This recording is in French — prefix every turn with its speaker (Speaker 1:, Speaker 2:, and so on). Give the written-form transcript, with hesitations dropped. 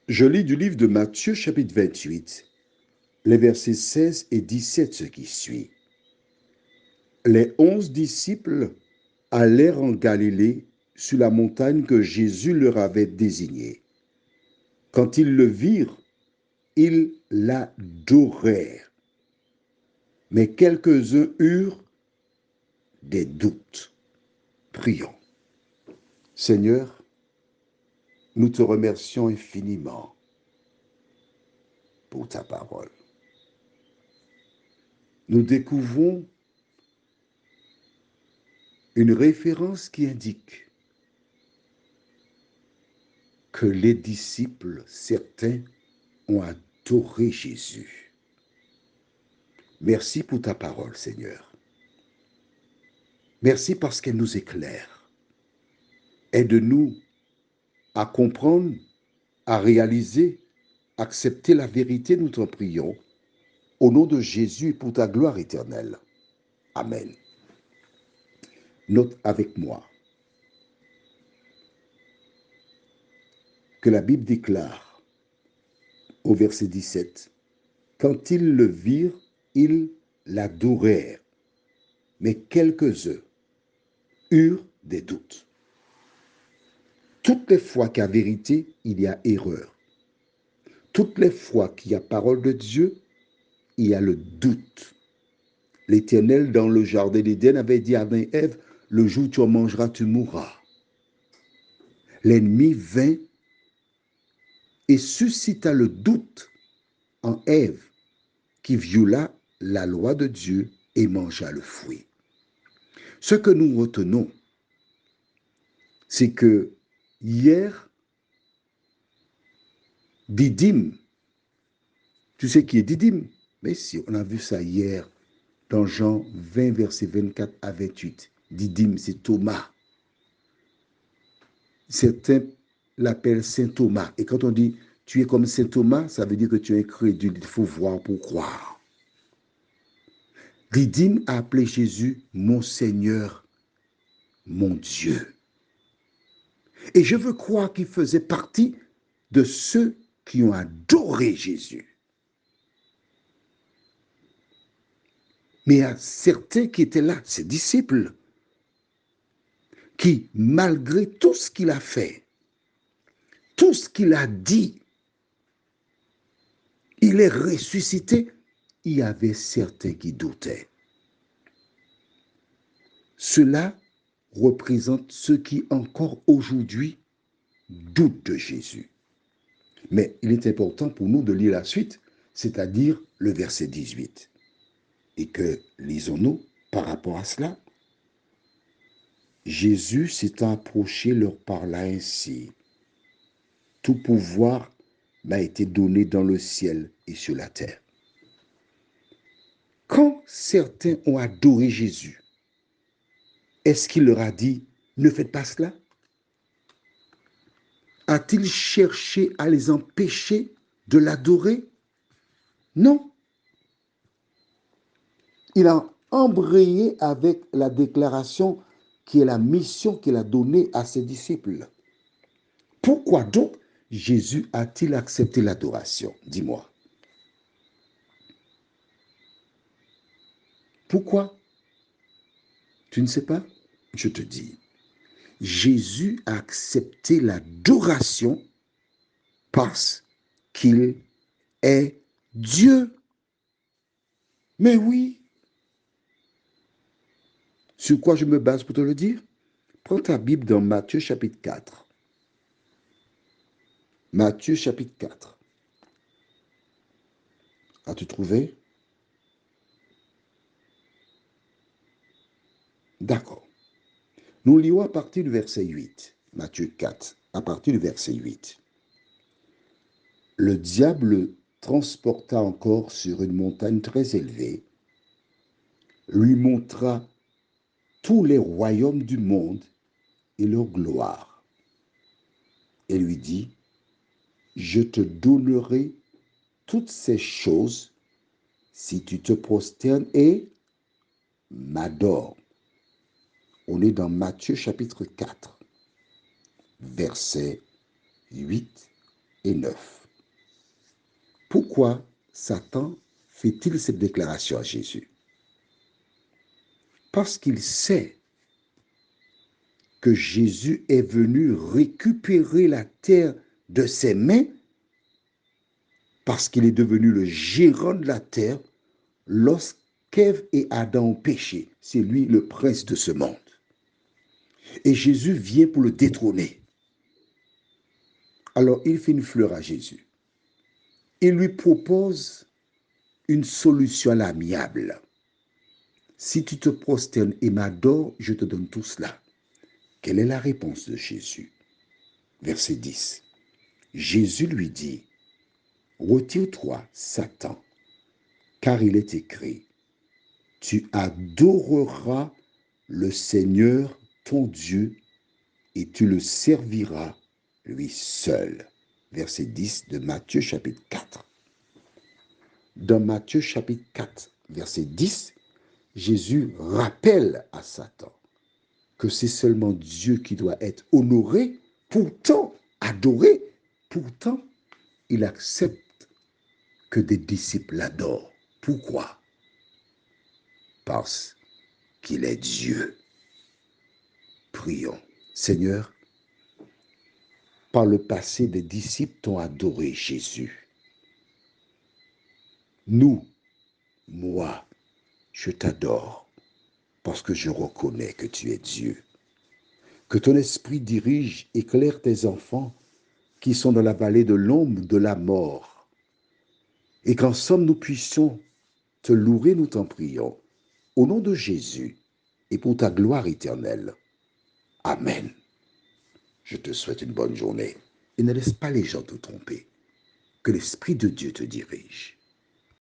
Speaker 1: Je lis du livre de Matthieu chapitre 28, les versets 16 et 17, ce qui suit. Les 11 disciples allèrent en Galilée sur la montagne que Jésus leur avait désignée. Quand ils le virent, ils l'adorèrent. Mais quelques-uns eurent des doutes. Prions. Seigneur, nous te remercions infiniment pour ta parole. Nous découvrons une référence qui indique que les disciples, certains, ont adoré Jésus. Merci pour ta parole, Seigneur. Merci parce qu'elle nous éclaire. Aide-nous à comprendre, à réaliser, accepter la vérité, nous t'en prions, au nom de Jésus et pour ta gloire éternelle. Amen. Note avec moi que la Bible déclare au verset 17, « Quand ils le virent, ils l'adorèrent, mais quelques-uns eurent des doutes. » Toutes les fois qu'il y a vérité, il y a erreur. Toutes les fois qu'il y a parole de Dieu, il y a le doute. L'Éternel, dans le jardin d'Éden, avait dit à Adam et Ève, « Le jour où tu en mangeras, tu mourras. » L'ennemi vint et suscita le doute en Ève, qui viola la loi de Dieu et mangea le fruit. Ce que nous retenons, c'est que hier, Didyme, tu sais qui est Didyme? Mais si, on a vu ça hier dans Jean 20, verset 24 à 28. Didyme, c'est Thomas. Certains l'appellent Saint Thomas. Et quand on dit tu es comme Saint Thomas, ça veut dire que tu es incrédule. Il faut voir pour croire. Didyme a appelé Jésus mon Seigneur, mon Dieu. Et je veux croire qu'il faisait partie de ceux qui ont adoré Jésus. Mais il y a certains qui étaient là, ses disciples, qui, malgré tout ce qu'il a fait, tout ce qu'il a dit, il est ressuscité, il y avait certains qui doutaient. Cela représente ceux qui, encore aujourd'hui, doutent de Jésus. Mais il est important pour nous de lire la suite, c'est-à-dire le verset 18. Et que lisons-nous par rapport à cela? Jésus s'étant approché leur parla ainsi. Tout pouvoir m'a été donné dans le ciel et sur la terre. Quand certains ont adoré Jésus, est-ce qu'il leur a dit, ne faites pas cela? A-t-il cherché à les empêcher de l'adorer? Non. Il a embrayé avec la déclaration qui est la mission qu'il a donnée à ses disciples. Pourquoi donc Jésus a-t-il accepté l'adoration? Dis-moi. Pourquoi? Tu ne sais pas? Je te dis. Jésus a accepté l'adoration parce qu'il est Dieu. Mais oui. Sur quoi je me base pour te le dire? Prends ta Bible dans Matthieu chapitre 4. Matthieu chapitre 4. As-tu trouvé? D'accord. Nous lisons à partir du verset 8. Matthieu 4, à partir du verset 8. Le diable le transporta encore sur une montagne très élevée, lui montra tous les royaumes du monde et leur gloire, et lui dit, je te donnerai toutes ces choses si tu te prosternes et m'adores. On est dans Matthieu chapitre 4, versets 8 et 9. Pourquoi Satan fait-il cette déclaration à Jésus? Parce qu'il sait que Jésus est venu récupérer la terre de ses mains, parce qu'il est devenu le gérant de la terre lorsqu'Ève et Adam ont péché. C'est lui le prince de ce monde. Et Jésus vient pour le détrôner. Alors il fait une fleur à Jésus. Il lui propose une solution à l'amiable. Si tu te prosternes et m'adores, je te donne tout cela. Quelle est la réponse de Jésus? Verset 10. Jésus lui dit, retire-toi, Satan, car il est écrit, tu adoreras le Seigneur ton Dieu et tu le serviras lui seul. Verset 10 de Matthieu chapitre 4. Dans Matthieu chapitre 4, verset 10, Jésus rappelle à Satan que c'est seulement Dieu qui doit être honoré, pourtant adoré, pourtant il accepte que des disciples l'adorent. Pourquoi? Parce qu'il est Dieu. Prions. Seigneur, par le passé, des disciples t'ont adoré, Jésus. Nous, moi, je t'adore parce que je reconnais que tu es Dieu. Que ton esprit dirige, éclaire tes enfants qui sont dans la vallée de l'ombre de la mort. Et qu'ensemble nous puissions te louer, nous t'en prions. Au nom de Jésus et pour ta gloire éternelle. Amen. Je te souhaite une bonne journée et ne laisse pas les gens te tromper. Que l'Esprit de Dieu te dirige.